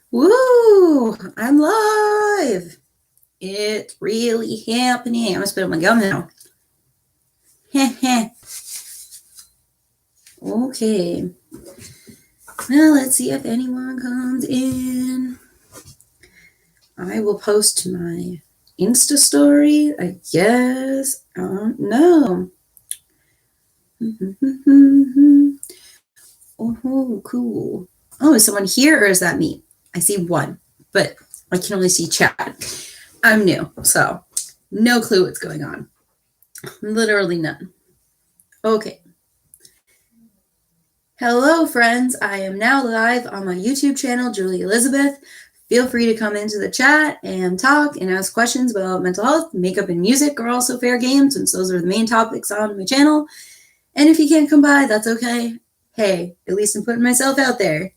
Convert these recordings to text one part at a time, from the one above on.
Woo! I'm live. It's really happening. I'm gonna spit out my gum now. Okay. Well, let's see if anyone comes in. I will post my Insta story, I guess. No. Oh, cool. Oh, is someone here or is that me? I see one, but I can only see chat. I'm new, so no clue what's going on. Literally none. Okay. Hello, friends. I am now live on my YouTube channel, Julie Elizabeth. Feel free to come into the chat and talk and ask questions about mental health. Makeup and music are also fair game, since those are the main topics on my channel. And if you can't come by, that's okay. Hey, at least I'm putting myself out there.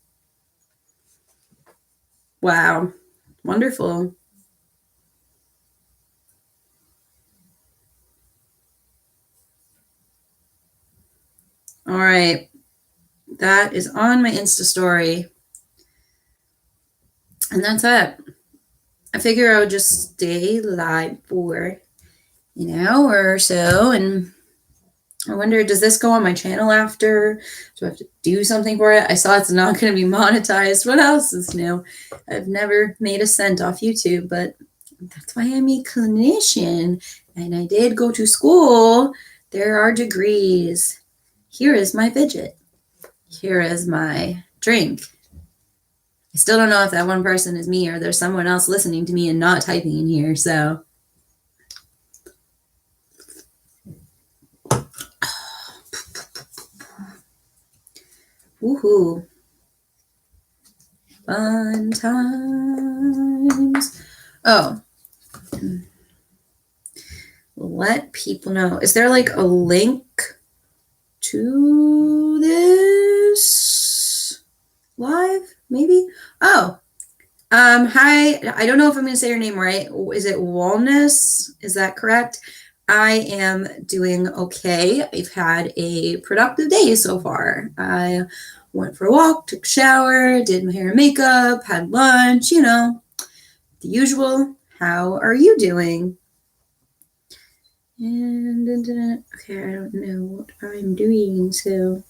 Wow. Wonderful. All right. That is on my Insta story. And that's it. I figure I would just stay live for an hour or so. And I wonder, does this go on my channel after? Do I have to do something for it? I saw it's not going to be monetized. What else is new? I've never made a cent off YouTube, but that's why I'm a clinician. And I did go to school. There are degrees. Here is my fidget. Here is my drink. I still don't know if that one person is me or there's someone else listening to me and not typing in here, so. Woohoo. Fun times. Oh. Let people know. Is there like a link to this live? Maybe? Oh. Hi. I don't know if I'm going to say your name right. Is it Walness? Is that correct? I am doing okay. I've had a productive day so far. I went for a walk, took a shower, did my hair and makeup, had lunch, the usual. How are you doing? And okay, I don't know what I'm doing, so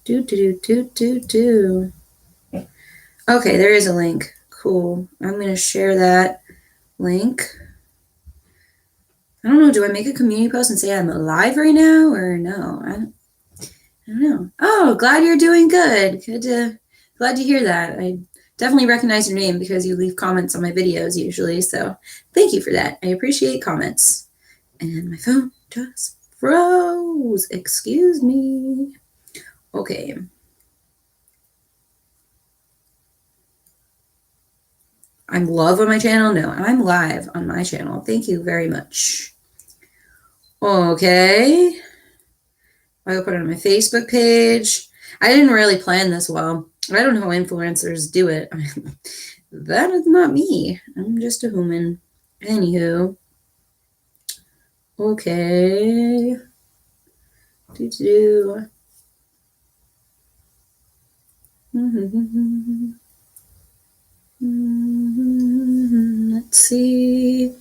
do. Okay, there is a link. Cool. I'm gonna share that link. I don't know. Do I make a community post and say I'm alive right now or no? I don't know. Oh, glad you're doing good. Glad to hear that. I definitely recognize your name because you leave comments on my videos usually. So thank you for that. I appreciate comments. And my phone just froze. Excuse me. Okay. I'm live on my channel? No, I'm live on my channel. Thank you very much. Okay. I will put it on my Facebook page. I didn't really plan this well. I don't know how influencers do it. That is not me. I'm just a human. Anywho. Okay. Let's see.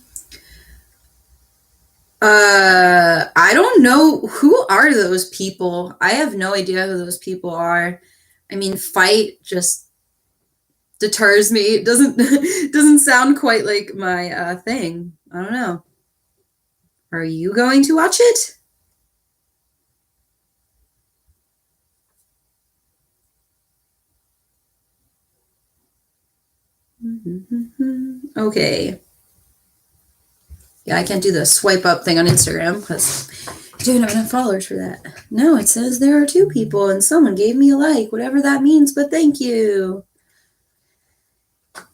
I don't know. Who are those people? I have no idea who those people are. I mean, fight just deters me. It doesn't sound quite like my thing. I don't know. Are you going to watch it? Okay. Yeah, I can't do the swipe up thing on Instagram because I don't have enough followers for that. No, it says there are 2 people and someone gave me a like, whatever that means, but thank you.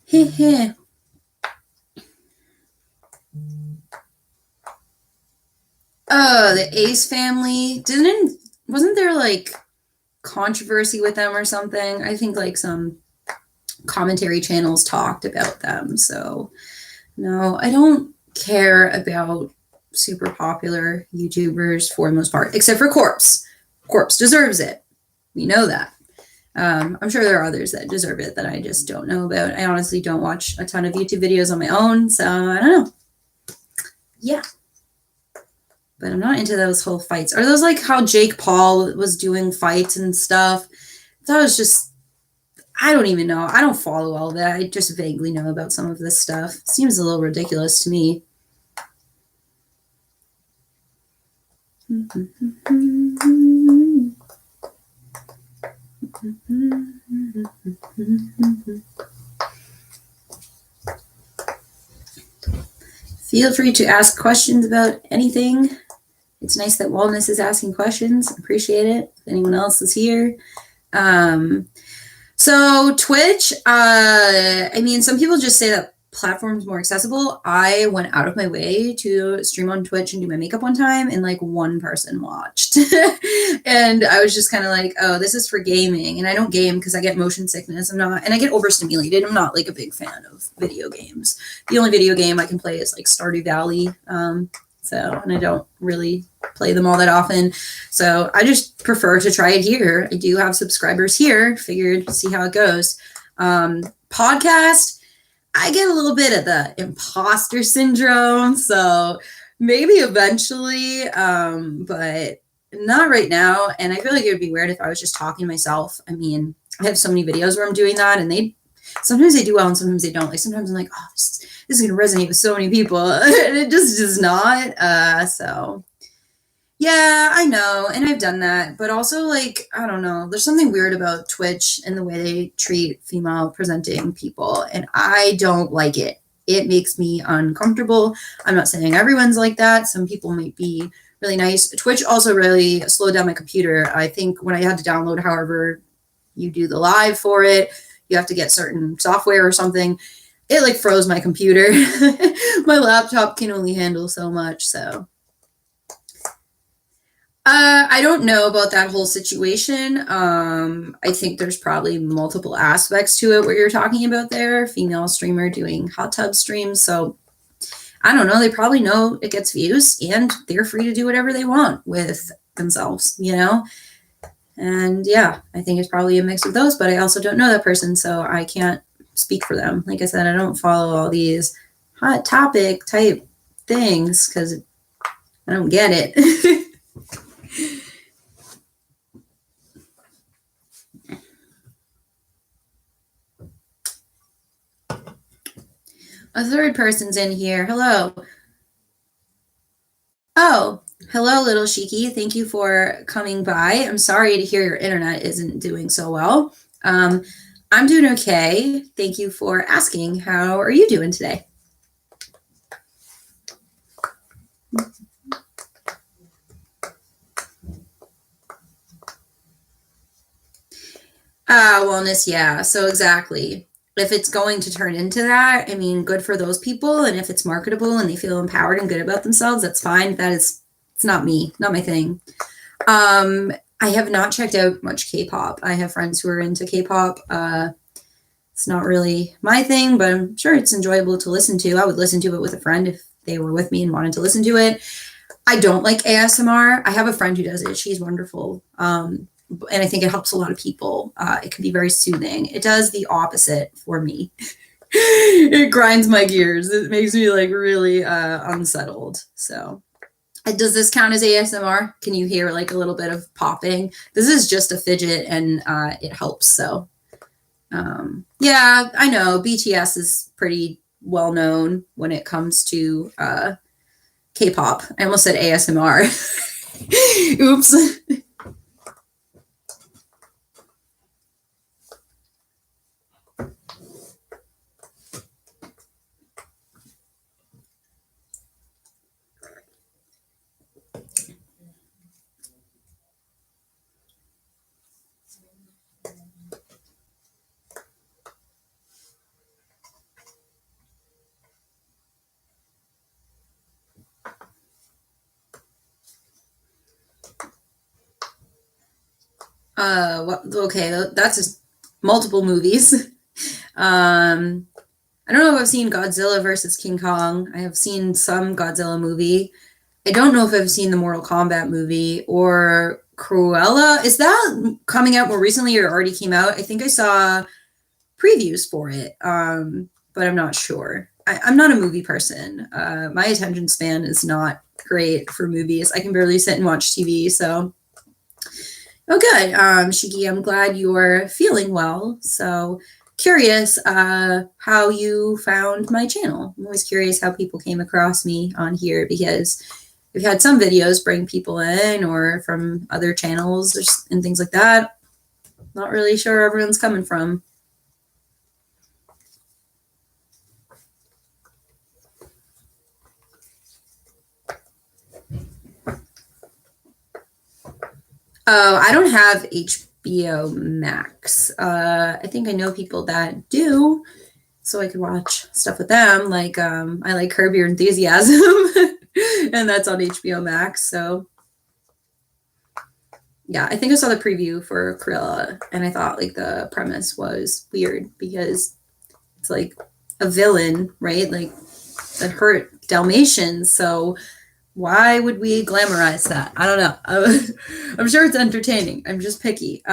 Heh. Oh, the Ace family. Wasn't there like controversy with them or something? I think like some commentary channels talked about them. So no, I don't care about super popular YouTubers for the most part, except for Corpse. Corpse deserves it. We know that. I'm sure there are others that deserve it that I just don't know about. I honestly don't watch a ton of YouTube videos on my own, so I don't know. Yeah. But I'm not into those whole fights. Are those like how Jake Paul was doing fights and stuff? That was just, I don't even know. I don't follow all that. I just vaguely know about some of this stuff. Seems a little ridiculous to me. Feel free to ask questions about anything. It's nice that Wellness is asking questions. Appreciate it. If anyone else is here. So Twitch, I mean, some people just say that platform's more accessible. I went out of my way to stream on Twitch and do my makeup one time, and like one person watched. And I was just kind of like, oh, this is for gaming. And I don't game because I get motion sickness. And I get overstimulated. I'm not like a big fan of video games. The only video game I can play is like Stardew Valley. And I don't really play them all that often. So I just prefer to try it here. I do have subscribers here. Figured see how it goes. Podcast, I get a little bit of the imposter syndrome. So maybe eventually, but not right now. And I feel like it would be weird if I was just talking to myself. I mean, I have so many videos where I'm doing that, and sometimes they do well and sometimes they don't. Like sometimes I'm like, oh, this is going to resonate with so many people. And it just does not. So yeah, I know. And I've done that. But also, like, I don't know. There's something weird about Twitch and the way they treat female presenting people. And I don't like it. It makes me uncomfortable. I'm not saying everyone's like that. Some people might be really nice. Twitch also really slowed down my computer. I think when I had to download however you do the live for it, you have to get certain software or something. It like froze my computer. My laptop can only handle so much. So I don't know about that whole situation. I think there's probably multiple aspects to it what you're talking about there. Female streamer doing hot tub streams. So I don't know. They probably know it gets views and they're free to do whatever they want with themselves, you know? And yeah, I think it's probably a mix of those, but I also don't know that person, so I can't speak for them. Like I said, I don't follow all these hot topic type things because I don't get it. A third person's in here. Hello. Oh, hello, little Shiki. Thank you for coming by. I'm sorry to hear your internet isn't doing so well. I'm doing okay. Thank you for asking. How are you doing today? Wellness, yeah. So exactly. If it's going to turn into that, I mean, good for those people. And if it's marketable and they feel empowered and good about themselves, that's fine. It's not me, not my thing. I have not checked out much K-pop. I have friends who are into K-pop. It's not really my thing, but I'm sure it's enjoyable to listen to. I would listen to it with a friend if they were with me and wanted to listen to it. I don't like ASMR. I have a friend who does it. She's wonderful. And I think it helps a lot of people. It can be very soothing. It does the opposite for me. It grinds my gears. It makes me like really unsettled. So does this count as ASMR? Can you hear like a little bit of popping? This is just a fidget and it helps. So yeah, I know BTS is pretty well known when it comes to K-pop. I almost said ASMR. Oops. Okay, that's just multiple movies. I don't know if I've seen Godzilla versus King Kong. I have seen some Godzilla movie. I don't know if I've seen the Mortal Kombat movie or Cruella. Is that coming out more recently or already came out? I think I saw previews for it, but I'm not sure. I'm not a movie person. My attention span is not great for movies. I can barely sit and watch TV. So, oh, good. Shiki, I'm glad you're feeling well. So, curious how you found my channel. I'm always curious how people came across me on here because we've had some videos bring people in or from other channels and things like that. Not really sure where everyone's coming from. Oh, I don't have HBO Max. I think I know people that do, so I could watch stuff with them. Like, I like Curb Your Enthusiasm, and that's on HBO Max. So, yeah, I think I saw the preview for Cruella, and I thought like the premise was weird because it's like a villain, right? Like that hurt Dalmatians. So why would we glamorize that? I don't know. I'm sure it's entertaining. I'm just picky.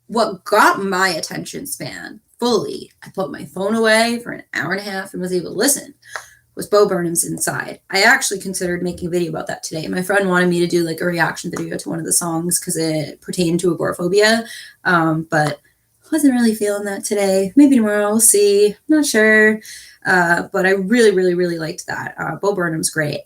What got my attention span fully, I put my phone away for an hour and a half and was able to listen, was Bo Burnham's Inside. I actually considered making a video about that today. My friend wanted me to do like a reaction video to one of the songs because it pertained to agoraphobia, but wasn't really feeling that today. Maybe tomorrow, we'll see. Not sure. But I really, really, really liked that. Bo Burnham's great.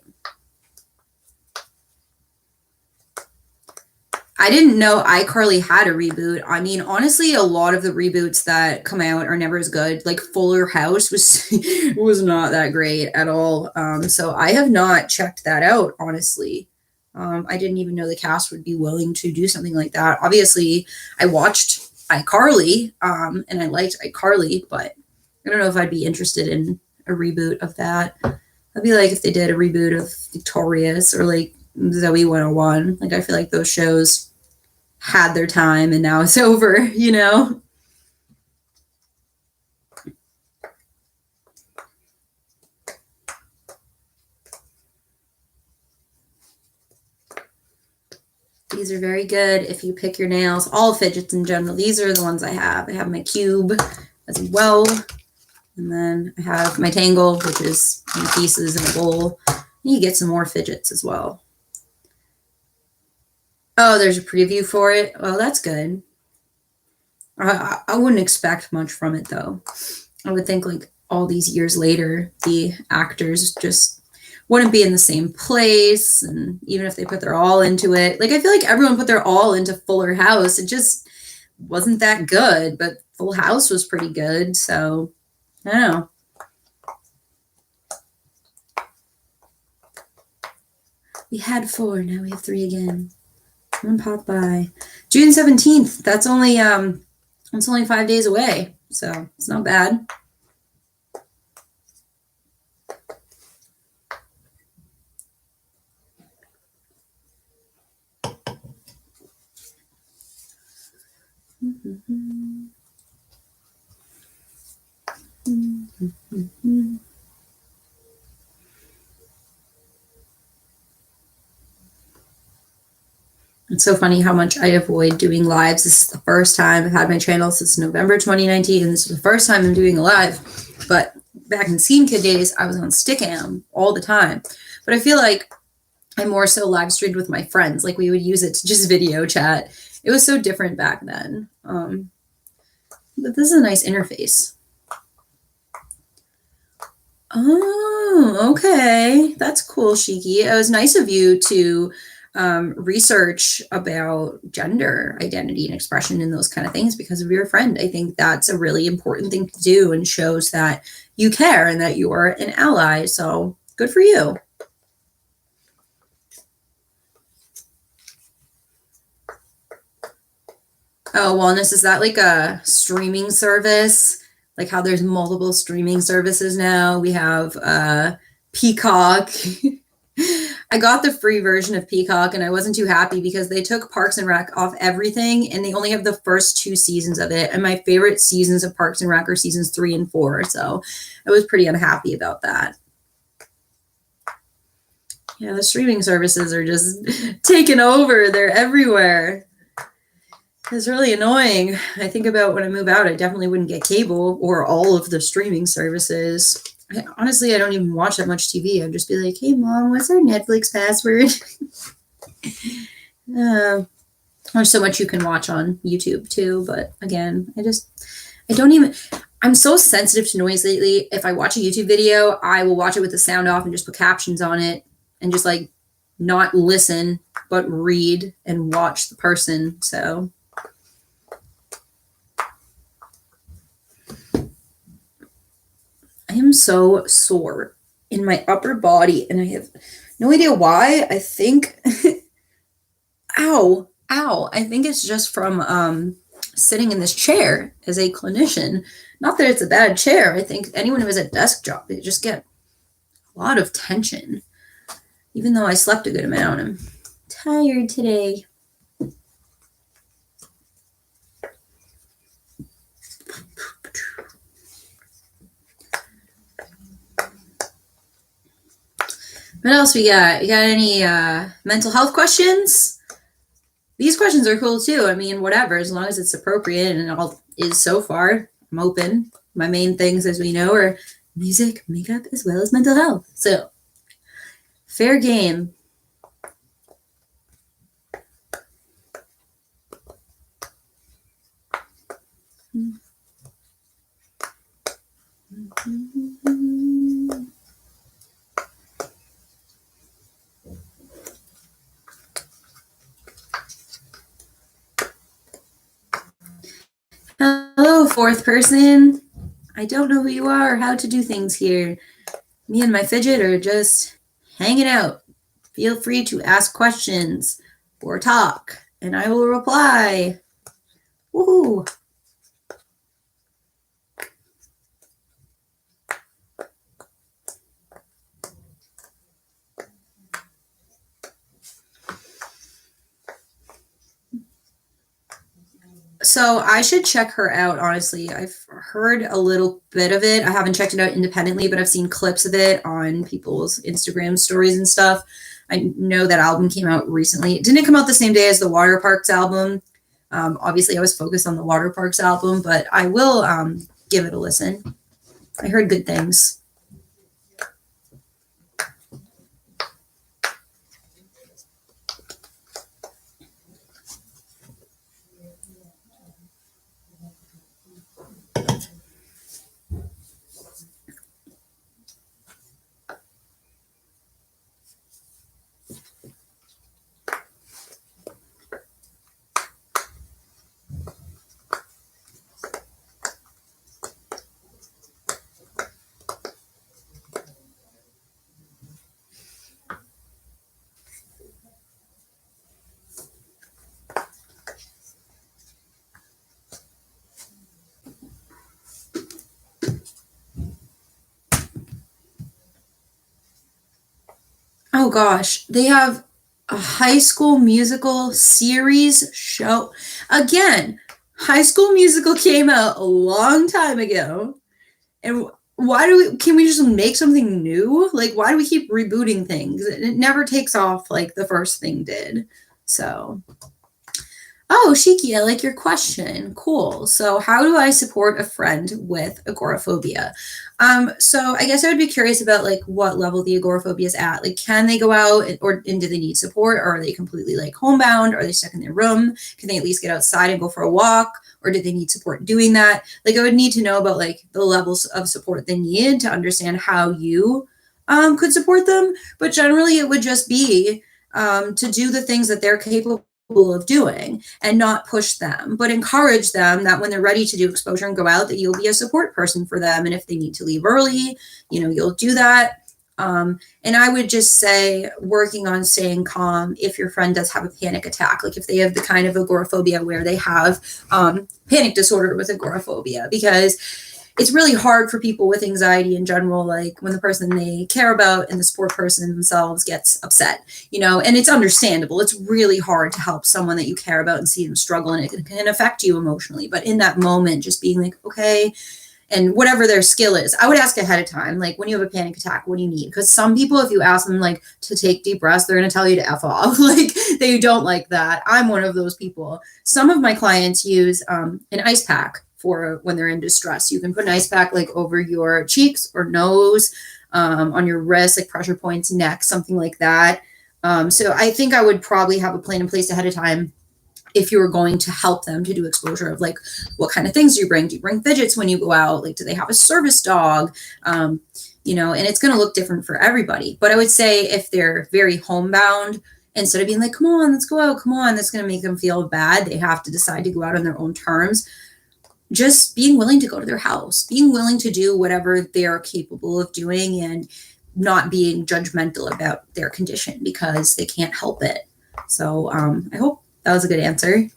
I didn't know iCarly had a reboot. I mean, honestly, a lot of the reboots that come out are never as good. Like Fuller House was not that great at all. So I have not checked that out, honestly. I didn't even know the cast would be willing to do something like that. Obviously, I watched iCarly, and I liked iCarly, but I don't know if I'd be interested in a reboot of that. That'd be like if they did a reboot of Victorious or like Zoe 101. Like I feel like those shows had their time and now it's over, you know? These are very good if you pick your nails. All fidgets in general. These are the ones I have. I have my cube as well. And then I have my Tangle, which is in pieces in a bowl. You get some more fidgets as well. Oh, there's a preview for it. Well, that's good. I wouldn't expect much from it, though. I would think, like, all these years later, the actors just wouldn't be in the same place. And even if they put their all into it, like, I feel like everyone put their all into Fuller House. It just wasn't that good, but Full House was pretty good. So, I don't know. We had 4, now we have 3 again. One pop by. June 17th. That's only 5 days away, so it's not bad. It's so funny how much I avoid doing lives. This is the first time I've had my channel since November 2019, and this is the first time I'm doing a live. But back in Scene Kid days, I was on Stickam all the time. But I feel like I more so live streamed with my friends. Like we would use it to just video chat. It was so different back then. But this is a nice interface. Oh, okay. That's cool, Shiki. It was nice of you to research about gender identity and expression and those kind of things because of your friend. I think that's a really important thing to do and shows that you care and that you are an ally. So good for you. Oh, Wellness, is that like a streaming service? Like how there's multiple streaming services now? We have Peacock. I got the free version of Peacock and I wasn't too happy because they took Parks and Rec off everything and they only have the first 2 seasons of it. And my favorite seasons of Parks and Rec are seasons 3 and 4. So I was pretty unhappy about that. Yeah, the streaming services are just taking over. They're everywhere. It's really annoying. I think about when I move out, I definitely wouldn't get cable or all of the streaming services. Honestly, I don't even watch that much TV. I'd just be like, hey, Mom, what's our Netflix password? There's so much you can watch on YouTube, too. But again, I don't even, I'm so sensitive to noise lately. If I watch a YouTube video, I will watch it with the sound off and just put captions on it and just like not listen, but read and watch the person. So I am so sore in my upper body and I have no idea why. I think, ow, I think it's just from sitting in this chair as a clinician. Not that it's a bad chair. I think anyone who has a desk job, they just get a lot of tension. Even though I slept a good amount, I'm tired today. What else we got? You got any mental health questions? These questions are cool too. I mean, whatever, as long as it's appropriate and it all is so far. I'm open. My main things, as we know, are music, makeup, as well as mental health. So, fair game. Hello, fourth person. I don't know who you are or how to do things here. Me and my fidget are just hanging out. Feel free to ask questions or talk, and I will reply. Woohoo! So I should check her out, honestly. I've heard a little bit of it. I haven't checked it out independently, but I've seen clips of it on people's Instagram stories and stuff. I know that album came out recently. It didn't come out the same day as the Water Parks album. Obviously, I was focused on the Water Parks album, but I will give it a listen. I heard good things. Oh gosh, they have a High School Musical series show. Again, High School Musical came out a long time ago. And can we just make something new? Like, why do we keep rebooting things? It never takes off like the first thing did. So, oh, Shiki, I like your question. Cool. So, how do I support a friend with agoraphobia? So I guess I would be curious about like what level the agoraphobia is at. Like, can they go out and do they need support, or are they completely like homebound? Are they stuck in their room? Can they at least get outside and go for a walk, or do they need support doing that? Like, I would need to know about like the levels of support they need to understand how you could support them. But generally, it would just be to do the things that they're capable of doing and not push them, but encourage them that when they're ready to do exposure and go out, that you'll be a support person for them. And if they need to leave early, you'll do that. And I would just say working on staying calm if your friend does have a panic attack, like if they have the kind of agoraphobia where they have panic disorder with agoraphobia, because it's really hard for people with anxiety in general, like when the person they care about and the support person themselves gets upset, and it's understandable. It's really hard to help someone that you care about and see them struggle, and it can affect you emotionally. But in that moment, just being like, okay, and whatever their skill is. I would ask ahead of time, like, when you have a panic attack, what do you need? Because some people, if you ask them like to take deep breaths, they're going to tell you to F off. Like, they don't like that. I'm one of those people. Some of my clients use an ice pack for when they're in distress. You can put an ice pack like over your cheeks or nose, on your wrist, like pressure points, neck, something like that. So I think I would probably have a plan in place ahead of time if you were going to help them to do exposure of, like, what kind of things do you bring? Do you bring fidgets when you go out? Like, do they have a service dog? And it's going to look different for everybody. But I would say if they're very homebound, instead of being like, come on, let's go out, come on, that's going to make them feel bad. They have to decide to go out on their own terms. Just being willing to go to their house, being willing to do whatever they are capable of doing, and not being judgmental about their condition because they can't help it. So I hope that was a good answer.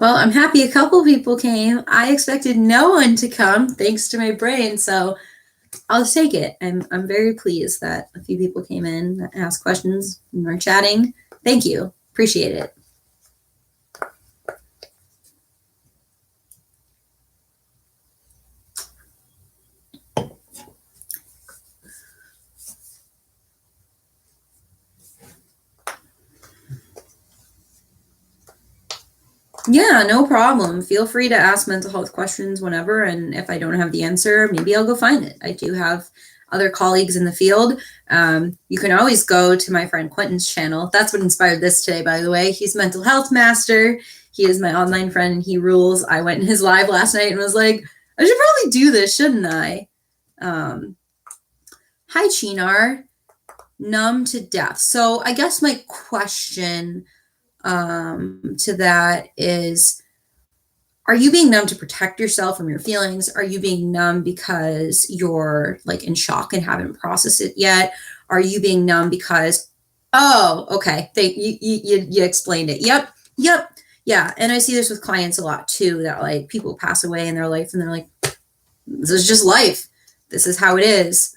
Well, I'm happy a couple people came. I expected no one to come, thanks to my brain. So I'll just take it. I'm very pleased that a few people came in, asked questions, and are chatting. Thank you. Appreciate it. Yeah, no problem. Feel free to ask mental health questions whenever. And if I don't have the answer, maybe I'll go find it. I do have other colleagues in the field. You can always go to my friend Quentin's channel. That's what inspired this today, by the way. He's mental health master. He is my online friend and he rules. I went in his live last night and was like, I should probably do this, shouldn't I? Hi, Chinar. Numb to death. So I guess my question to that is, are you being numb to protect yourself from your feelings? Are you being numb because you're like in shock and haven't processed it yet? Are you being numb because, oh, okay, you explained it. Yep. Yeah. And I see this with clients a lot too, that like people pass away in their life and they're like, this is just life. This is how it is.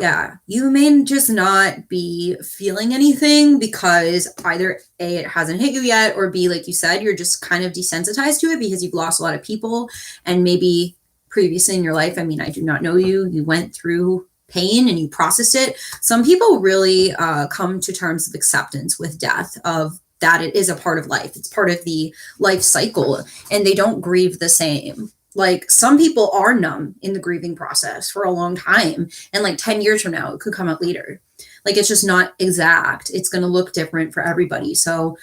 Yeah, you may just not be feeling anything because either A, it hasn't hit you yet, or B, like you said, you're just kind of desensitized to it because you've lost a lot of people. And maybe previously in your life, I mean, I do not know you, you went through pain and you processed it. Some people really come to terms of acceptance with death, of that it is a part of life. It's part of the life cycle, and they don't grieve the same. Like, some people are numb in the grieving process for a long time, and like 10 years from now, it could come out later. Like, it's just not exact. It's going to look different for everybody. So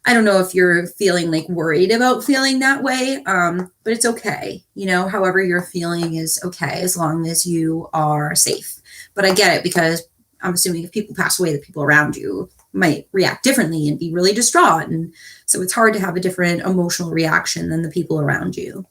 I don't know if you're feeling like worried about feeling that way, but it's okay. However you're feeling is okay as long as you are safe. But I get it, because I'm assuming if people pass away, the people around you might react differently and be really distraught. And so it's hard to have a different emotional reaction than the people around you.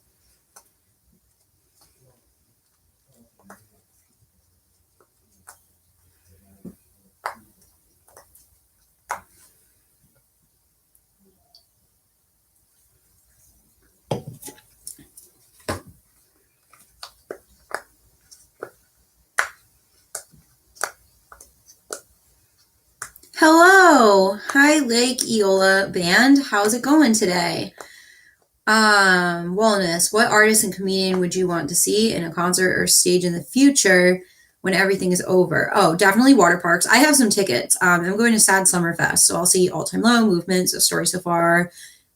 Hello. Hi, Lake Eola Band. How's it going today? Wellness. What artist and comedian would you want to see in a concert or stage in the future when everything is over? Oh, definitely water parks. I have some tickets. I'm going to Sad Summer Fest, so I'll see All Time Low, Movements, A Story So Far,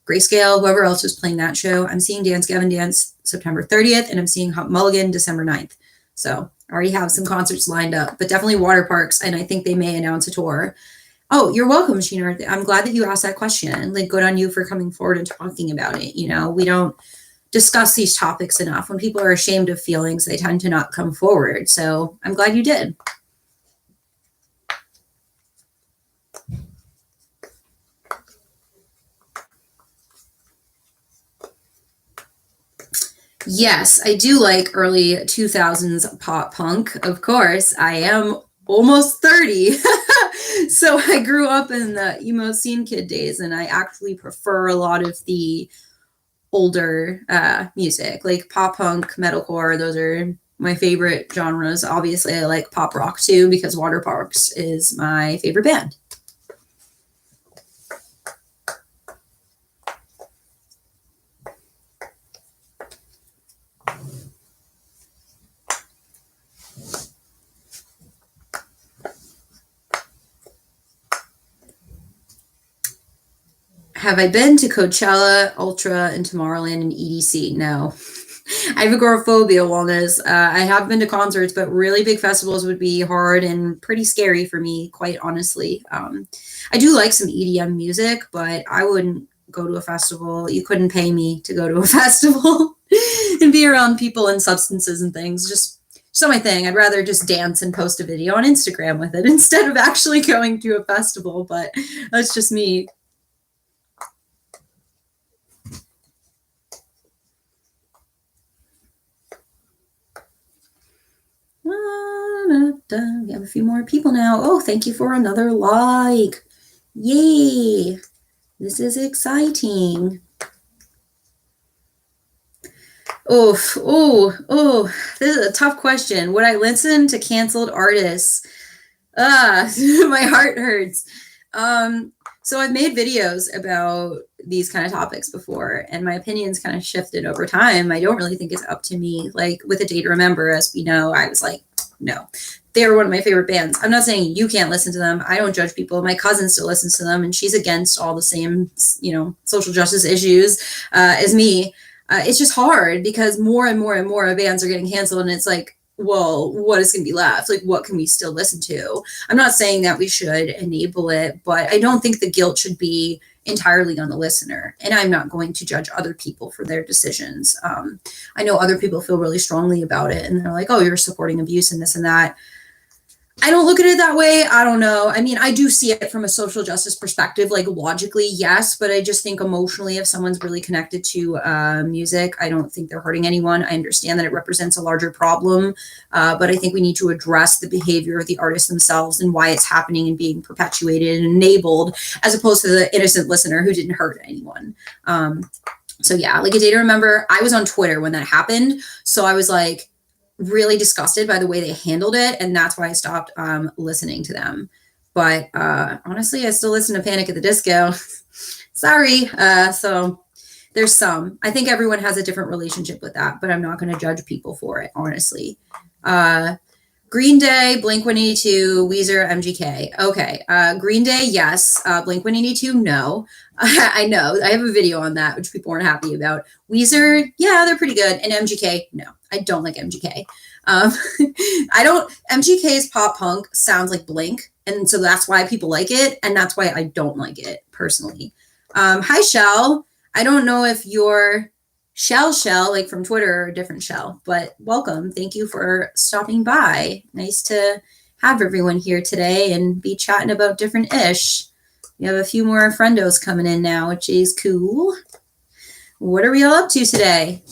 Grayscale, whoever else is playing that show. I'm seeing Dance Gavin Dance September 30th, and I'm seeing Hot Mulligan December 9th. So I already have some concerts lined up, but definitely water parks, and I think they may announce a tour. Oh, you're welcome, Sheena. I'm glad that you asked that question. Like, good on you for coming forward and talking about it. We don't discuss these topics enough. When people are ashamed of feelings, they tend to not come forward. So I'm glad you did. Yes, I do like early 2000s pop punk. Of course, I am almost 30. So I grew up in the emo scene kid days, and I actually prefer a lot of the older music, like pop punk, metalcore. Those are my favorite genres. Obviously, I like pop rock too because Water Parks is my favorite band. Have I been to Coachella, Ultra, and Tomorrowland and EDC? No. I have agoraphobia, wellness. I have been to concerts, but really big festivals would be hard and pretty scary for me, quite honestly. I do like some EDM music, but I wouldn't go to a festival. You couldn't pay me to go to a festival and be around people and substances and things. Just so my thing. I'd rather just dance and post a video on Instagram with it instead of actually going to a festival. But that's just me. We have a few more people now. Oh, thank you for another like. Yay! This is exciting. Oh, this is a tough question. Would I listen to canceled artists? My heart hurts. So I've made videos about these kind of topics before, and my opinions kind of shifted over time. I don't really think it's up to me. Like with A Day to Remember, as we know, I was like, no, they were one of my favorite bands. I'm not saying you can't listen to them. I don't judge people. My cousin still listens to them, and she's against all the same, social justice issues as me. It's just hard because more and more and more bands are getting canceled, and it's like, well, what is going to be left? Like, what can we still listen to? I'm not saying that we should enable it, but I don't think the guilt should be entirely on the listener. And I'm not going to judge other people for their decisions. I know other people feel really strongly about it, and they're like, oh, you're supporting abuse and this and that. I don't look at it that way. I don't know. I mean, I do see it from a social justice perspective, like logically, yes, but I just think emotionally, if someone's really connected to music, I don't think they're hurting anyone. I understand that it represents a larger problem, but I think we need to address the behavior of the artists themselves and why it's happening and being perpetuated and enabled, as opposed to the innocent listener who didn't hurt anyone. So yeah, like A Day to Remember, I was on Twitter when that happened. So I was like, really disgusted by the way they handled it, and that's why I stopped listening to them. But honestly, I still listen to Panic at the Disco. Sorry. So there's some. I think everyone has a different relationship with that, but I'm not going to judge people for it, honestly. Green Day, Blink-182, Weezer, MGK. Okay. Green Day, yes. Blink-182, no. I know. I have a video on that, which people weren't happy about. Weezer, yeah, they're pretty good. And MGK, no. I don't like MGK. MGK's pop punk sounds like Blink. And so that's why people like it. And that's why I don't like it, personally. Hi, Shell. I don't know if you're Shell, like from Twitter, or a different Shell, but welcome. Thank you for stopping by. Nice to have everyone here today and be chatting about different ish. We have a few more friendos coming in now, which is cool. What are we all up to today?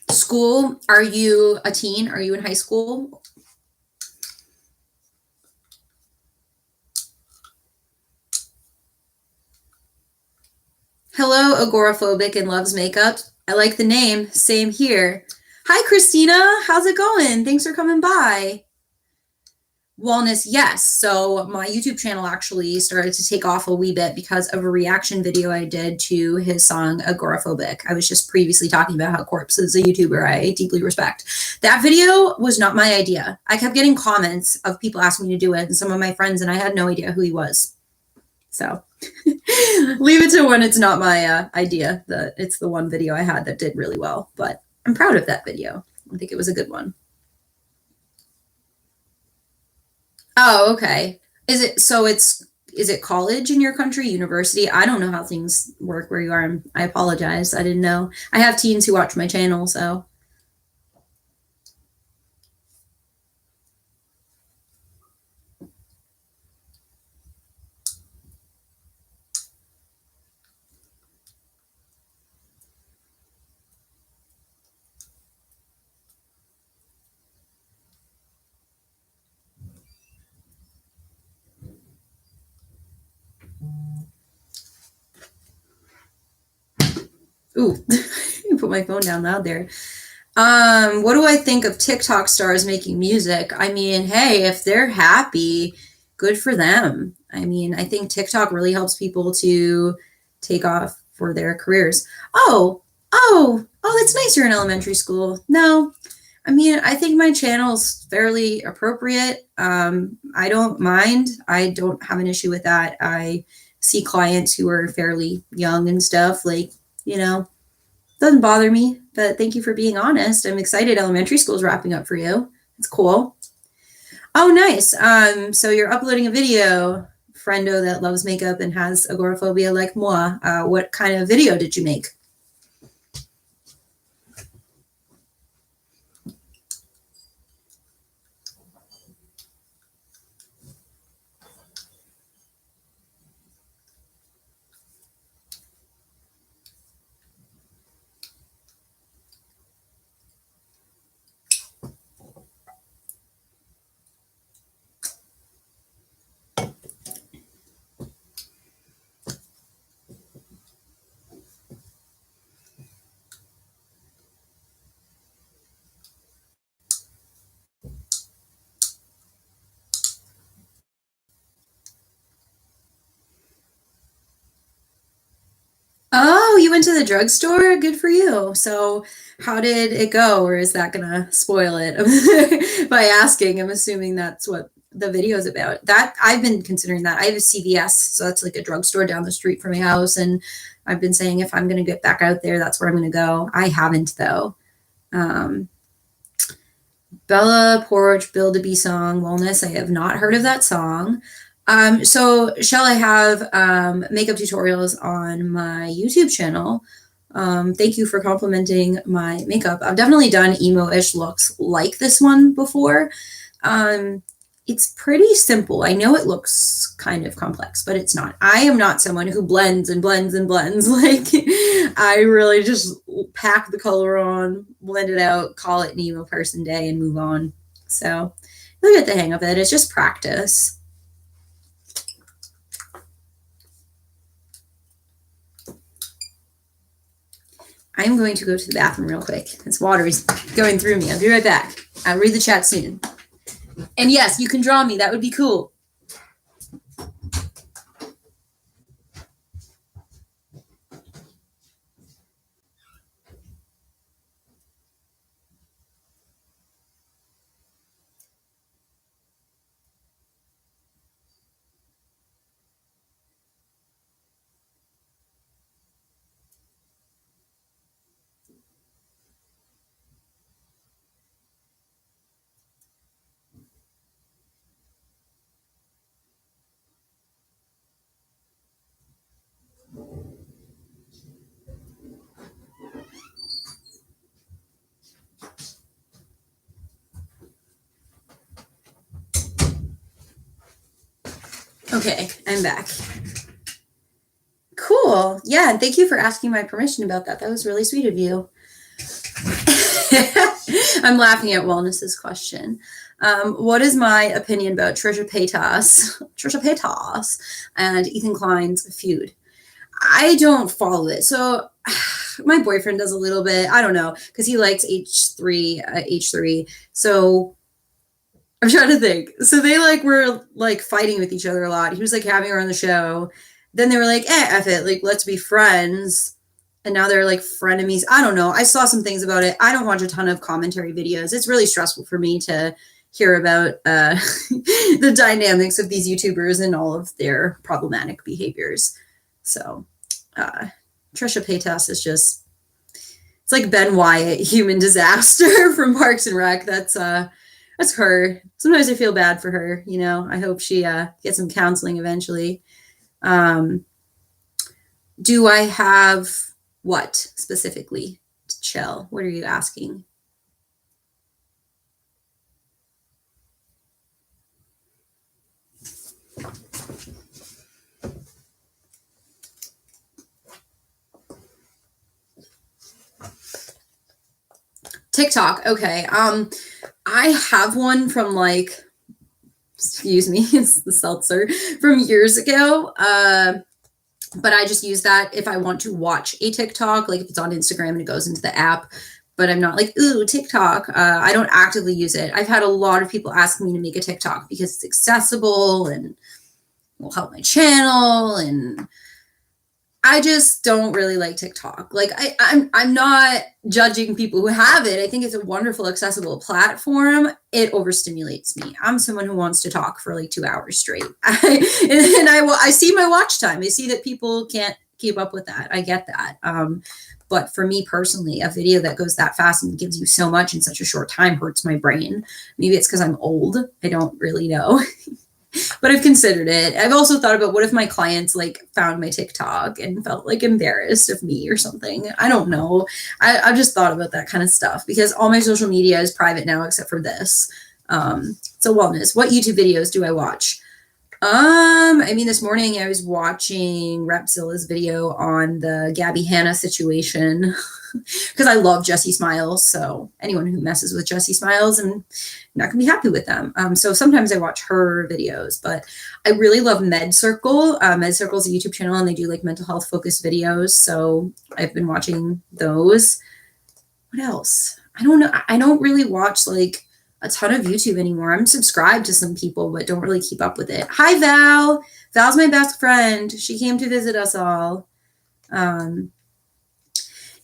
School, are you a teen? Are you in high school? Hello, agoraphobic and loves makeup. I like the name. Same here. Hi, Christina. How's it going? Thanks for coming by. Wellness, yes. So my YouTube channel actually started to take off a wee bit because of a reaction video I did to his song Agoraphobic. I was just previously talking about how Corpse is a YouTuber I deeply respect. That video was not my idea. I kept getting comments of people asking me to do it, and some of my friends, and I had no idea who he was. So leave it to when it's not my idea. That it's the one video I had that did really well, but I'm proud of that video. I think it was a good one. Oh, okay. Is it college in your country, university? I don't know how things work where you are. I apologize. I didn't know. I have teens who watch my channel, so. Ooh, you put my phone down loud there. What do I think of TikTok stars making music? I mean, hey, if they're happy, good for them. I mean, I think TikTok really helps people to take off for their careers. Oh, that's nice. You're in elementary school. No, I mean, I think my channel's fairly appropriate. I don't mind. I don't have an issue with that. I see clients who are fairly young and stuff, like, you know, doesn't bother me, but thank you for being honest. I'm excited elementary school's wrapping up for you. It's cool. Oh, nice. So you're uploading a video, friendo that loves makeup and has agoraphobia like moi. What kind of video did you make? Oh, you went to the drugstore? Good for you. So, how did it go? Or is that gonna spoil it by asking? I'm assuming that's what the video is about. That I've been considering that. I have a CVS, so that's like a drugstore down the street from my house, and I've been saying if I'm gonna get back out there, that's where I'm gonna go. I haven't though. Um, Bella Porch, Build a Bee Song, Wellness. I have not heard of that song. So shall I have makeup tutorials on my YouTube channel? Thank you for complimenting my makeup. I've definitely done emo-ish looks like this one before. Um, it's pretty simple. I know it looks kind of complex, but it's not. I am not someone who blends and blends and blends. Like, I really just pack the color on, blend it out, call it an emo person day, and move on. So you'll get the hang of it. It's just practice. I'm going to go to the bathroom real quick. This water is going through me. I'll be right back. I'll read the chat soon. And yes, you can draw me. That would be cool. Okay, I'm back. Cool. Yeah, and thank you for asking my permission about that. That was really sweet of you. I'm laughing at Wellness's question. What is my opinion about Trisha Paytas and Ethan Klein's feud? I don't follow it. So my boyfriend does a little bit. I don't know because he likes H3. So I'm trying to think. So they like were like fighting with each other a lot. He was like having her on the show. Then they were like, F it, like let's be friends. And now they're like frenemies. I don't know. I saw some things about it. I don't watch a ton of commentary videos. It's really stressful for me to hear about the dynamics of these YouTubers and all of their problematic behaviors. So Trisha Paytas is just, it's like Ben Wyatt, human disaster from Parks and Rec. That's That's her. Sometimes I feel bad for her. You know, I hope she gets some counseling eventually. Um, do I have what specifically? Chill. What are you asking? TikTok. Okay. I have one from like, excuse me, it's the seltzer from years ago. But I just use that if I want to watch a TikTok, like if it's on Instagram and it goes into the app. But I'm not like, ooh, TikTok. I don't actively use it. I've had a lot of people ask me to make a TikTok because it's accessible and will help my channel, and I just don't really like TikTok. Like I'm not judging people who have it. I think it's a wonderful, accessible platform. It overstimulates me. I'm someone who wants to talk for like 2 hours straight. I see my watch time. I see that people can't keep up with that. I get that. But for me personally, a video that goes that fast and gives you so much in such a short time hurts my brain. Maybe it's because I'm old. I don't really know. But I've considered it. I've also thought about what if my clients like found my TikTok and felt like embarrassed of me or something. I don't know. I've just thought about that kind of stuff because all my social media is private now except for this. So wellness. What YouTube videos do I watch? I mean, this morning I was watching Repzilla's video on the Gabby Hanna situation because I love Jessie Smiles. So anyone who messes with Jessie Smiles, I'm not gonna be happy with them. So sometimes I watch her videos, but I really love Med Circle. Med Circle is a YouTube channel and they do like mental health focused videos. So I've been watching those. What else? I don't know. I don't really watch like a ton of YouTube anymore. I'm subscribed to some people, but don't really keep up with it. Hi, Val. Val's my best friend. She came to visit us all.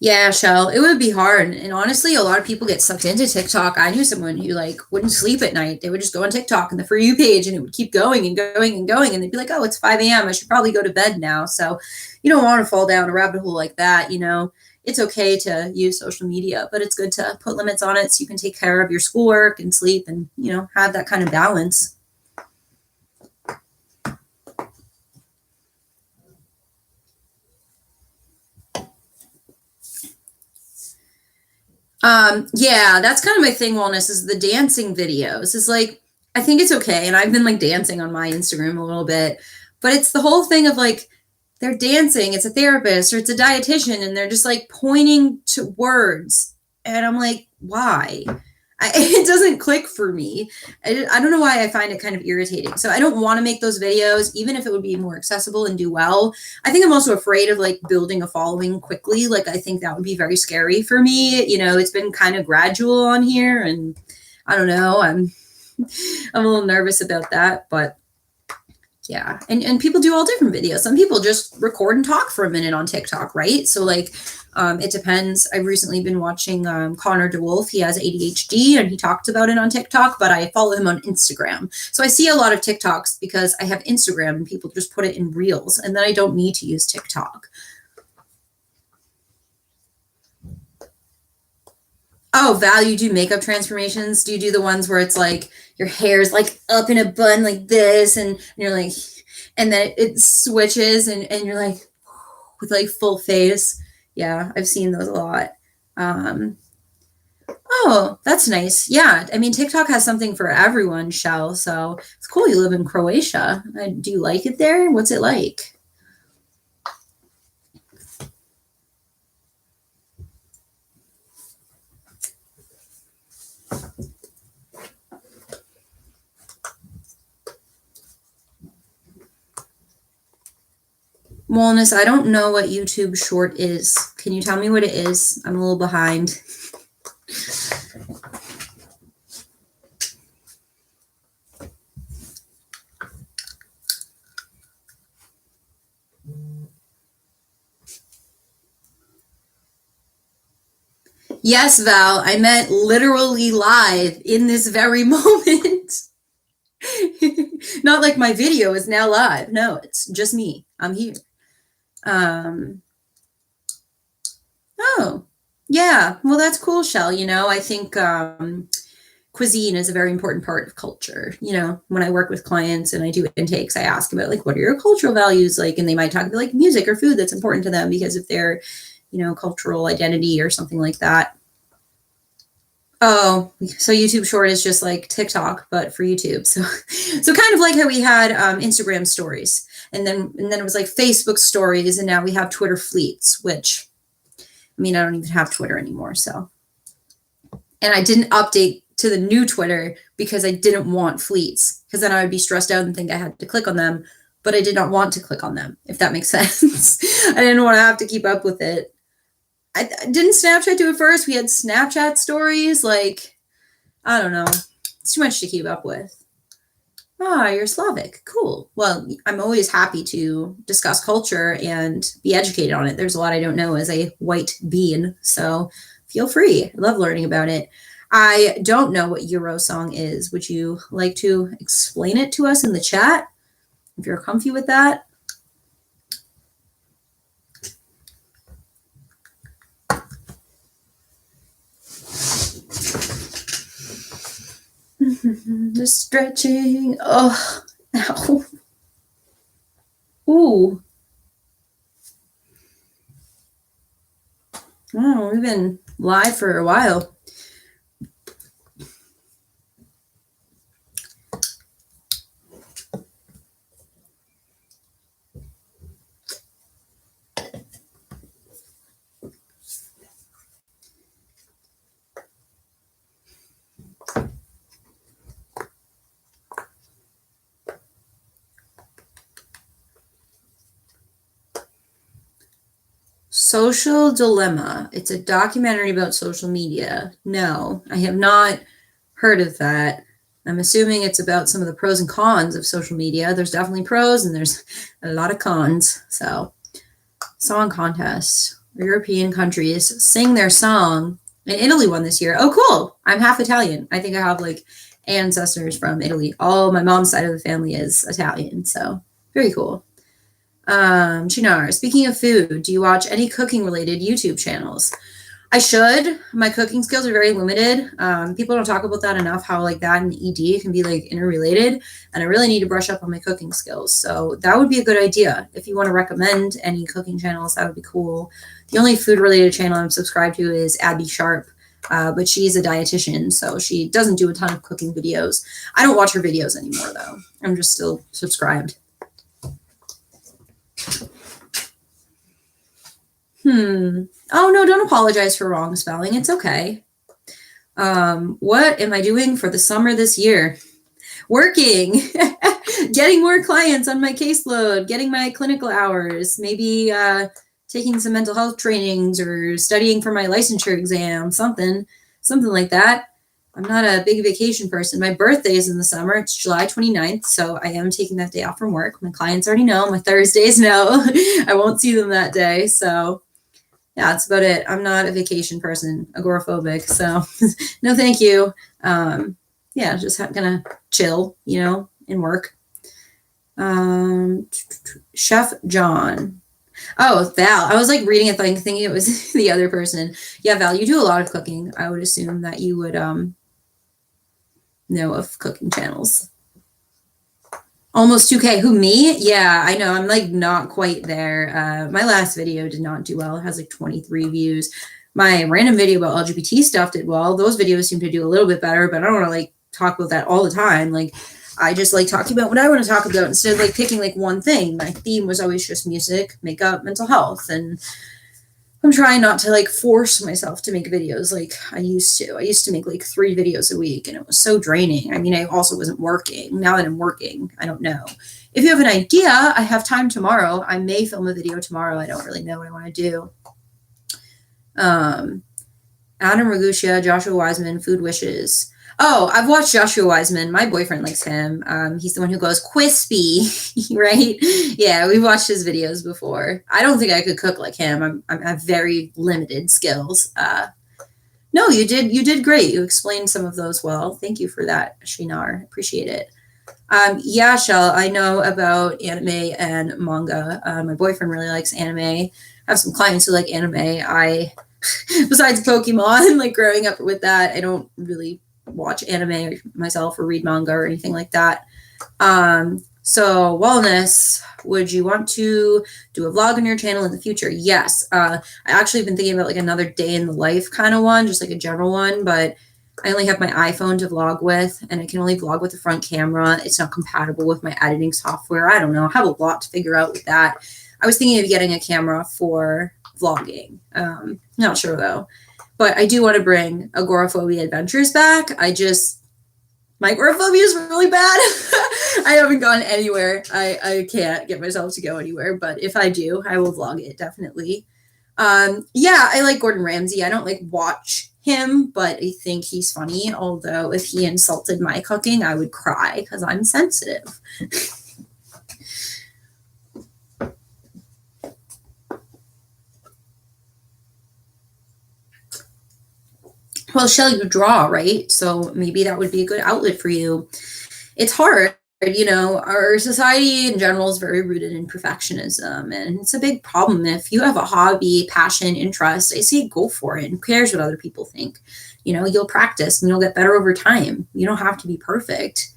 Yeah, Shell, it would be hard. And honestly, a lot of people get sucked into TikTok. I knew someone who like wouldn't sleep at night. They would just go on TikTok and the For You page and it would keep going and going and going. And they'd be like, oh, it's 5 a.m. I should probably go to bed now. So you don't want to fall down a rabbit hole like that. You know, it's okay to use social media, but it's good to put limits on it so you can take care of your schoolwork and sleep and, you know, have that kind of balance. Yeah, that's kind of my thing, wellness, is the dancing videos. Is like, I think it's okay. And I've been like dancing on my Instagram a little bit, but it's the whole thing of like, they're dancing, it's a therapist or it's a dietitian, and they're just like pointing to words. And I'm like, why? It doesn't click for me. I don't know why I find it kind of irritating. So I don't want to make those videos, even if it would be more accessible and do well. I think I'm also afraid of like building a following quickly. Like I think that would be very scary for me. You know, it's been kind of gradual on here, and I don't know. I'm a little nervous about that, but yeah. And people do all different videos. Some people just record and talk for a minute on TikTok, right? So like it depends. I've recently been watching Connor DeWolf. He has ADHD and he talked about it on TikTok, but I follow him on Instagram. So I see a lot of TikToks because I have Instagram and people just put it in reels, and then I don't need to use TikTok. Oh, Val, you do makeup transformations? Do you do the ones where it's like your hair's like up in a bun like this and you're like, and then it switches and you're like with like full face? Yeah, I've seen those a lot. Um, oh, that's nice. Yeah, I mean, TikTok has something for everyone, Shell. So it's cool you live in Croatia. Do you like it there? What's it like? Wellness, I don't know what YouTube short is. Can you tell me what it is? I'm a little behind. Yes, Val, I meant literally live in this very moment. Not like my video is now live. No, it's just me. I'm here. Um, oh, yeah. Well, that's cool, Shell. You know, I think cuisine is a very important part of culture. You know, when I work with clients and I do intakes, I ask about like, what are your cultural values like? And they might talk about like music or food that's important to them because of their, you know, cultural identity or something like that. Oh, so YouTube Short is just like TikTok, but for YouTube. So, so kind of like how we had Instagram stories, and then it was like Facebook stories, and now we have Twitter fleets. Which, I mean, I don't even have Twitter anymore. So, and I didn't update to the new Twitter because I didn't want fleets, because then I would be stressed out and think I had to click on them, but I did not want to click on them. If that makes sense, I didn't want to have to keep up with it. I didn't Snapchat do it first. We had Snapchat stories. Like, I don't know. It's too much to keep up with. Ah, you're Slavic. Cool. Well, I'm always happy to discuss culture and be educated on it. There's a lot I don't know as a white bean, so feel free. I love learning about it. I don't know what Eurosong is. Would you like to explain it to us in the chat if you're comfy with that? The stretching. Oh, ow. Ooh. Oh, we've been live for a while. Social Dilemma. It's a documentary about social media. No, I have not heard of that. I'm assuming it's about some of the pros and cons of social media. There's definitely pros and there's a lot of cons. So, song contest. European countries sing their song. And Italy won this year. Oh, cool. I'm half Italian. I think I have like ancestors from Italy. All my mom's side of the family is Italian. So, very cool. Chinar, speaking of food, do you watch any cooking related YouTube channels? I should. My cooking skills are very limited. People don't talk about that enough, how like that and ED can be like interrelated. And I really need to brush up on my cooking skills. So that would be a good idea. If you want to recommend any cooking channels, that would be cool. The only food related channel I'm subscribed to is Abby Sharp. But she's a dietitian, so she doesn't do a ton of cooking videos. I don't watch her videos anymore though. I'm just still subscribed. Oh, no, don't apologize for wrong spelling. It's okay. What am I doing for the summer this year? Working, getting more clients on my caseload, getting my clinical hours, maybe taking some mental health trainings or studying for my licensure exam, something like that. I'm not a big vacation person. My birthday is in the summer. It's July 29th, so I am taking that day off from work. My clients already know. My Thursdays know. I won't see them that day, so yeah, that's about it. I'm not a vacation person, agoraphobic, so no thank you. Yeah, just gonna chill, you know, and work. Chef John. Oh, Val. I was like reading it, thinking it was the other person. Yeah, Val, you do a lot of cooking. I would assume that you would know of cooking channels. Almost 2K. Who, me? Yeah, I know. I'm like not quite there. My last video did not do well. It has like 23 views. My random video about LGBT stuff did well. Those videos seem to do a little bit better, but I don't want to like talk about that all the time. Like, I just like talking about what I want to talk about instead of like picking like one thing. My theme was always just music, makeup, mental health, and I'm trying not to like force myself to make videos like I used to. I used to make like 3 videos a week and it was so draining. I mean, I also wasn't working. Now that I'm working, I don't know. If you have an idea, I have time tomorrow. I may film a video tomorrow. I don't really know what I want to do. Adam Ragushia, Joshua Wiseman, Food Wishes. Oh, I've watched Joshua Wiseman. My boyfriend likes him. He's the one who goes Quispy, right? Yeah, we've watched his videos before. I don't think I could cook like him. I have very limited skills. No, you did great. You explained some of those well. Thank you for that, Shinar. Appreciate it. Yeah, Shell, I know about anime and manga. My boyfriend really likes anime. I have some clients who like anime. Besides Pokemon, like growing up with that, I don't really watch anime myself or read manga or anything like that. So wellness, would you want to do a vlog on your channel in the future? Yes. I actually have been thinking about like another day in the life kind of one, just like a general one, but I only have my iPhone to vlog with, and I can only vlog with the front camera. It's not compatible with my editing software. I don't know. I have a lot to figure out with that. I was thinking of getting a camera for vlogging. Not sure though, but I do want to bring Agoraphobia Adventures back. My agoraphobia is really bad. I haven't gone anywhere. I can't get myself to go anywhere, but if I do, I will vlog it definitely. Yeah, I like Gordon Ramsay. I don't like watch him, but I think he's funny. Although if he insulted my cooking, I would cry because I'm sensitive. Well, Shelley, you draw, right? So maybe that would be a good outlet for you. It's hard. Our society in general is very rooted in perfectionism, and it's a big problem. If you have a hobby, passion, interest, I say go for it. Who cares what other people think? You'll practice and you'll get better over time. You don't have to be perfect.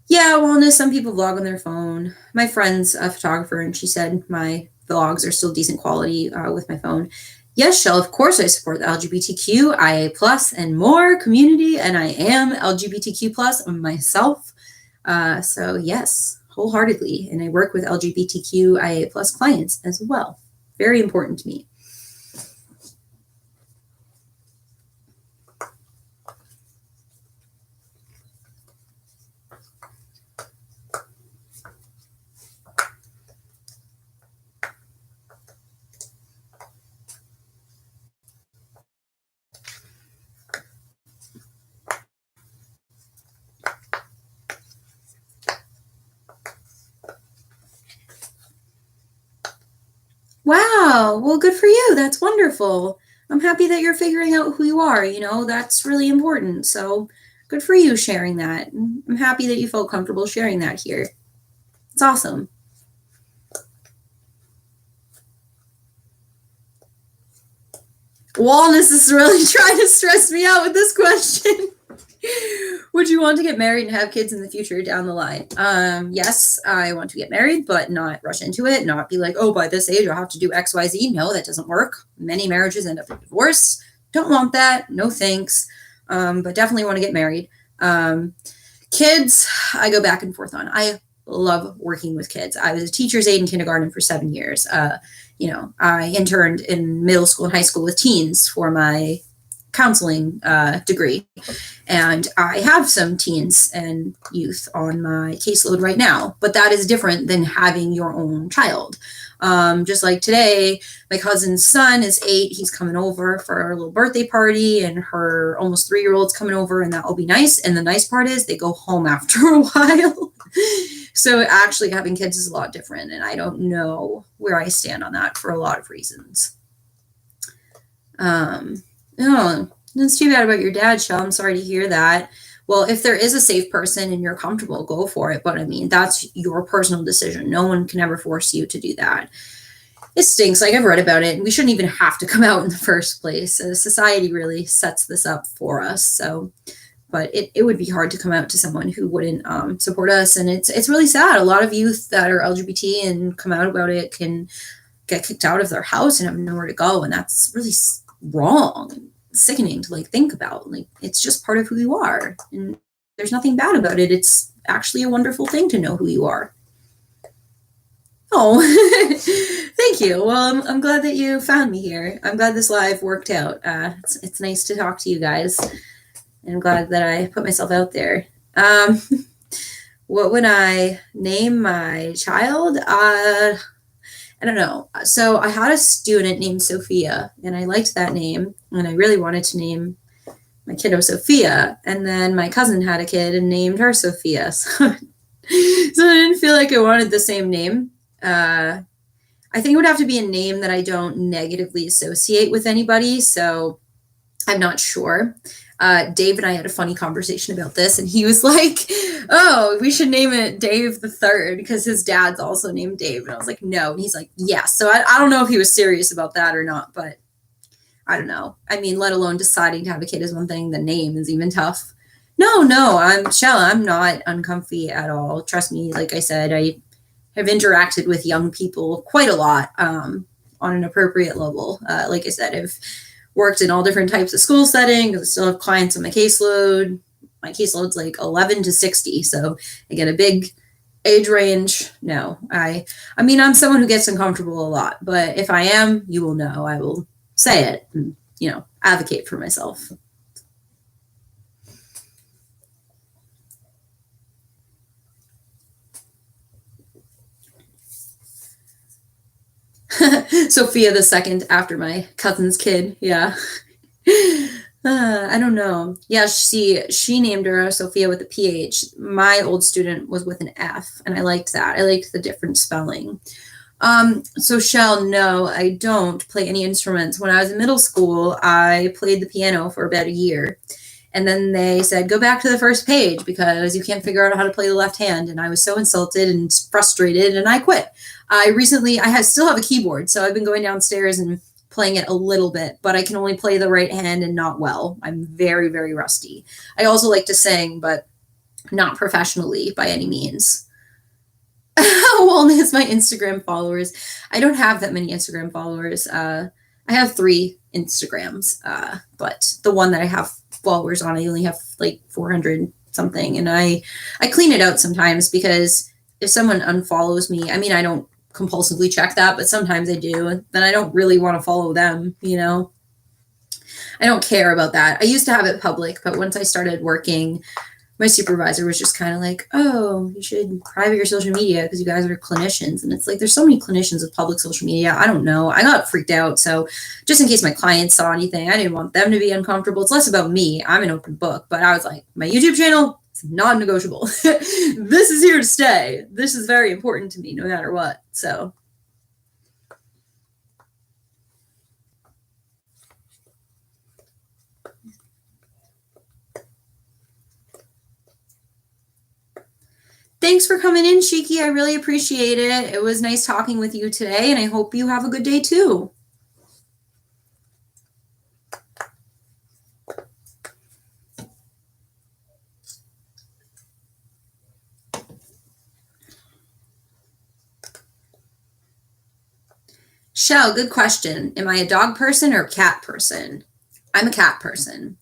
Yeah, wellness. Some people vlog on their phone. My friend's a photographer, and she said my vlogs are still decent quality with my phone. Yes, Shell, of course I support the LGBTQ, IA+, and more community, and I am LGBTQ+ myself. So yes, wholeheartedly. And I work with LGBTQ, IA+ clients as well. Very important to me. Wow. Well, good for you. That's wonderful. I'm happy that you're figuring out who you are. That's really important. So good for you sharing that. I'm happy that you felt comfortable sharing that here. It's awesome. Walness is really trying to stress me out with this question. Would you want to get married and have kids in the future down the line? Yes, I want to get married, but not rush into it, not be like, oh, by this age, I'll have to do XYZ. No, that doesn't work. Many marriages end up in divorce. Don't want that. No thanks. But definitely want to get married. Kids, I go back and forth on. I love working with kids. I was a teacher's aide in kindergarten for 7 years. I interned in middle school and high school with teens for my counseling degree. And I have some teens and youth on my caseload right now, but that is different than having your own child. Just like today, my cousin's son is 8. He's coming over for our little birthday party, and her almost 3-year-old's coming over, and that will be nice. And the nice part is they go home after a while. So actually having kids is a lot different, and I don't know where I stand on that for a lot of reasons. Oh, that's too bad about your dad, Shell. I'm sorry to hear that. Well, if there is a safe person and you're comfortable, go for it. But I mean, that's your personal decision. No one can ever force you to do that. It stinks. Like, I've read about it, and we shouldn't even have to come out in the first place. Society really sets this up for us. So, but it would be hard to come out to someone who wouldn't support us. And it's really sad. A lot of youth that are LGBT and come out about it can get kicked out of their house and have nowhere to go. And that's really wrong and sickening to think about. It's just part of who you are, and there's nothing bad about it. It's actually a wonderful thing to know who you are. Oh, thank you. Well, I'm glad that you found me here. I'm glad this live worked out. It's nice to talk to you guys, and I'm glad that I put myself out there. What would I name my child? I don't know. So I had a student named Sophia, and I liked that name, and I really wanted to name my kiddo Sophia. And then my cousin had a kid and named her Sophia. So I didn't feel like I wanted the same name. I think it would have to be a name that I don't negatively associate with anybody. So I'm not sure. Dave and I had a funny conversation about this, and he was like, oh, we should name it Dave the Third because his dad's also named Dave. And I was like, no. And he's like, yes. So I don't know if he was serious about that or not, but I don't know. I mean, let alone deciding to have a kid is one thing. The name is even tough. No, I'm not uncomfy at all. Trust me. Like I said, I have interacted with young people quite a lot on an appropriate level. Like I said, I've worked in all different types of school settings. I still have clients on my caseload. My caseload's like 11 to 60. So I get a big age range. No, I mean, I'm someone who gets uncomfortable a lot, but if I am, you will know. I will say it and, advocate for myself. Sophia the second after my cousin's kid. Yeah. I don't know. Yeah, she named her Sophia with a PH. My old student was with an F, and I liked that. I liked the different spelling. So Shell, no, I don't play any instruments. When I was in middle school, I played the piano for about a year. And then they said, go back to the first page because you can't figure out how to play the left hand. And I was so insulted and frustrated, and I quit. Still have a keyboard, so I've been going downstairs and playing it a little bit, but I can only play the right hand and not well. I'm very, very rusty. I also like to sing, but not professionally by any means. Wellness, my Instagram followers. I don't have that many Instagram followers. I have 3 Instagrams, but the one that I have followers on, I only have like 400 something. And I clean it out sometimes because if someone unfollows me, I mean, I don't compulsively check that, but sometimes I do. And then I don't really want to follow them, I don't care about that. I used to have it public, but once I started working, my supervisor was just kind of like, oh, you should private your social media because you guys are clinicians. And it's like, there's so many clinicians with public social media. I don't know. I got freaked out. So just in case my clients saw anything, I didn't want them to be uncomfortable. It's less about me. I'm an open book, but I was like, my YouTube channel, it's non-negotiable. This is here to stay. This is very important to me no matter what. So thanks for coming in, Shiki. I really appreciate it. It was nice talking with you today, and I hope you have a good day too. Shell, good question. Am I a dog person or a cat person? I'm a cat person.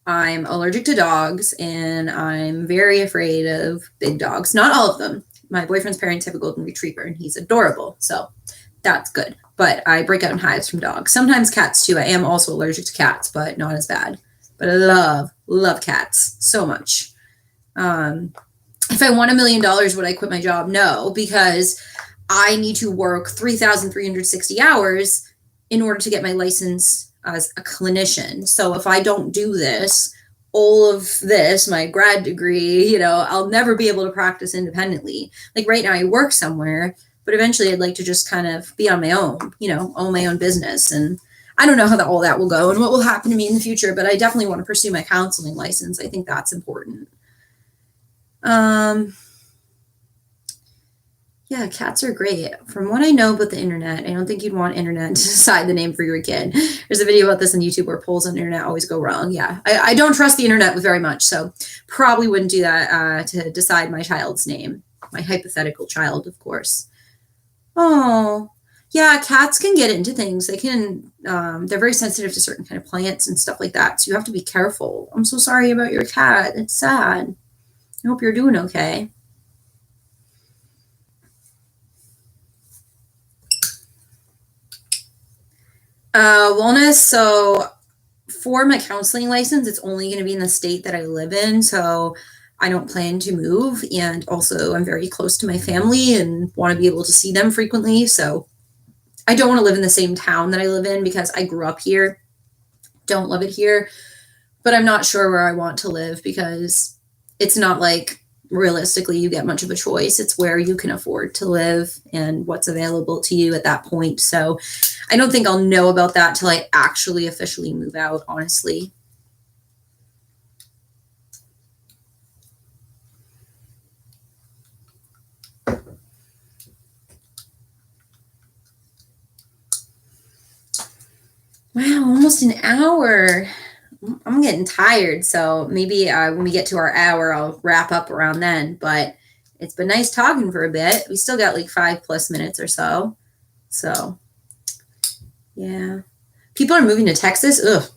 I'm allergic to dogs and I'm very afraid of big dogs. Not all of them. My boyfriend's parents have a golden retriever and he's adorable. So that's good. But I break out in hives from dogs. Sometimes cats too. I am also allergic to cats, but not as bad. But I love cats so much. If I won $1 million, would I quit my job? No, because I need to work 3,360 hours in order to get my license as a clinician. So if I don't do this, all of this, my grad degree, I'll never be able to practice independently. Like right now I work somewhere, but eventually I'd like to just kind of be on my own, own my own business. And I don't know how all that will go and what will happen to me in the future, but I definitely want to pursue my counseling license. I think that's important. Yeah, cats are great. From what I know about the internet, I don't think you'd want internet to decide the name for your kid. There's a video about this on YouTube where polls on the internet always go wrong. Yeah, I don't trust the internet with very much, so probably wouldn't do that to decide my child's name. My hypothetical child, of course. Oh, yeah, cats can get into things. They can, they're very sensitive to certain kind of plants and stuff like that, so you have to be careful. I'm so sorry about your cat. It's sad. I hope you're doing okay. Wellness. So for my counseling license, it's only going to be in the state that I live in. So I don't plan to move. And also, I'm very close to my family and want to be able to see them frequently. So I don't want to live in the same town that I live in because I grew up here. Don't love it here. But I'm not sure where I want to live because it's not like realistically you get much of a choice. It's where you can afford to live and what's available to you at that point. So I don't think I'll know about that till I actually officially move out, honestly. Wow, almost an hour. I'm getting tired, so maybe when we get to our hour, I'll wrap up around then. But it's been nice talking for a bit. We still got like 5+ minutes or so. So, yeah. People are moving to Texas. Ugh,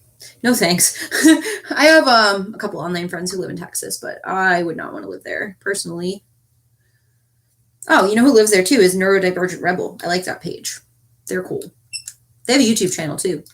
no thanks. I have a couple online friends who live in Texas, but I would not want to live there personally. Oh, you know who lives there too is Neurodivergent Rebel. I like that page. They're cool. They have a YouTube channel too.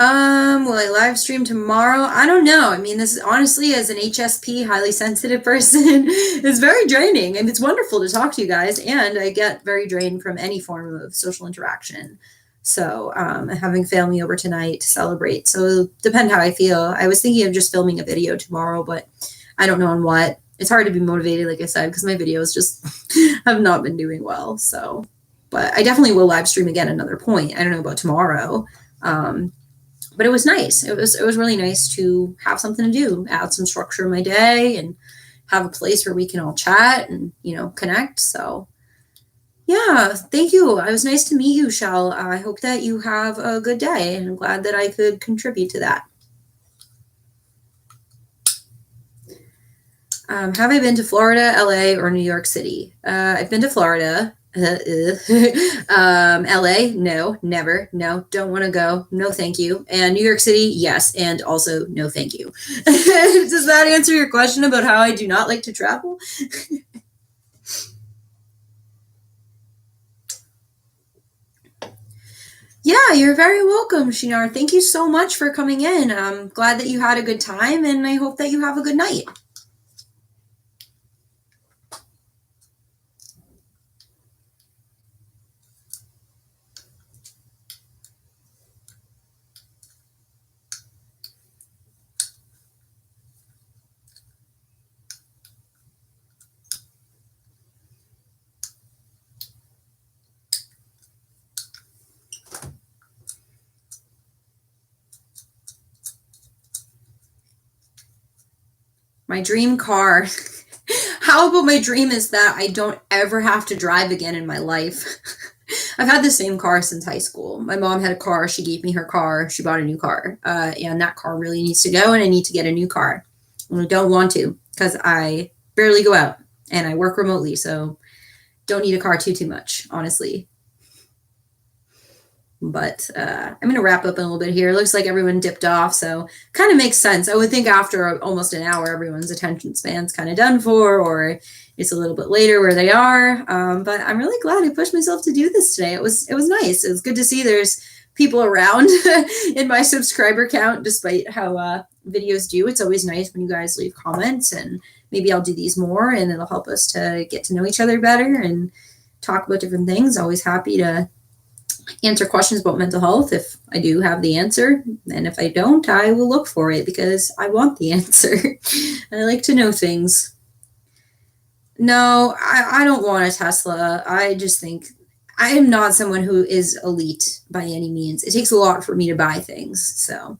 Will I live stream tomorrow? I don't know. I mean, this is honestly, as an HSP, highly sensitive person, is very draining. And it's wonderful to talk to you guys, and I get very drained from any form of social interaction. So, having family over tonight to celebrate. So, it'll depend how I feel. I was thinking of just filming a video tomorrow, but I don't know on what. It's hard to be motivated, like I said, because my videos just have not been doing well. So, but I definitely will live stream again at another point. I don't know about tomorrow. But it was nice. It was really nice to have something to do, add some structure in my day, and have a place where we can all chat and, connect. So yeah, thank you. It was nice to meet you, Shell. I hope that you have a good day, and I'm glad that I could contribute to that. Have I been to Florida, LA, or New York City? I've been to Florida. LA, no, never, no, don't want to go, no thank you. And New York City, yes, and also no thank you. Does that answer your question about how I do not like to travel? Yeah, you're very welcome, Shinar. Thank you so much for coming in. I'm glad that you had a good time, and I hope that you have a good night. My dream car. How about my dream is that I don't ever have to drive again in my life? I've had the same car since high school. My mom had a car. She gave me her car. She bought a new car. And that car really needs to go, and I need to get a new car. And I don't want to because I barely go out and I work remotely. So don't need a car too much, honestly. But I'm going to wrap up in a little bit here. It looks like everyone dipped off, so kind of makes sense. I would think after almost an hour, everyone's attention span's kind of done for, or it's a little bit later where they are. But I'm really glad I pushed myself to do this today. It was nice. It was good to see there's people around in my subscriber count, despite how videos do. It's always nice when you guys leave comments, and maybe I'll do these more, and it'll help us to get to know each other better and talk about different things. Always happy to answer questions about mental health if I do have the answer. And if I don't, I will look for it because I want the answer. I like to know things. No, I don't want a Tesla. I just think I am not someone who is elite by any means. It takes a lot for me to buy things. So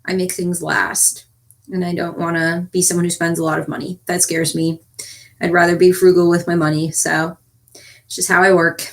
I make things last. And I don't want to be someone who spends a lot of money. That scares me. I'd rather be frugal with my money. So it's just how I work.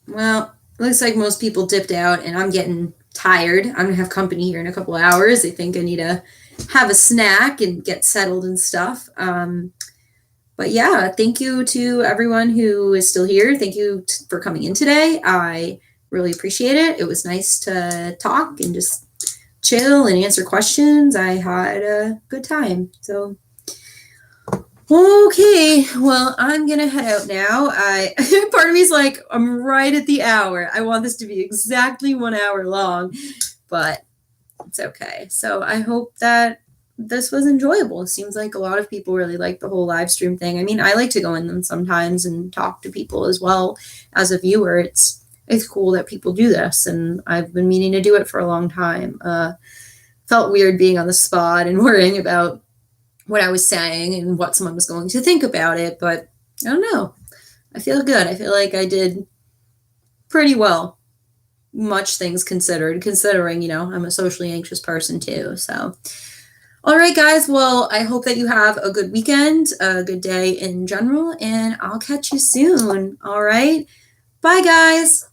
Well, it looks like most people dipped out, and I'm getting tired. I'm going to have company here in a couple of hours. I think I need to have a snack and get settled and stuff. But yeah, thank you to everyone who is still here. Thank you for coming in today. I really appreciate it. It was nice to talk and just chill and answer questions. I had a good time. So okay, well, I'm gonna head out now. Part of me is like, I'm right at the hour. I want this to be exactly 1 hour long, but it's okay. So I hope that this was enjoyable. It seems like a lot of people really like the whole live stream thing. I mean, I like to go in them sometimes and talk to people as well as a viewer. It's cool that people do this, and I've been meaning to do it for a long time. felt weird being on the spot and worrying about what I was saying and what someone was going to think about it. But I don't know. I feel good. I feel like I did pretty well, much things considered, considering, you know, I'm a socially anxious person too. So, all right, guys. Well, I hope that you have a good weekend, a good day in general, and I'll catch you soon. All right. Bye, guys.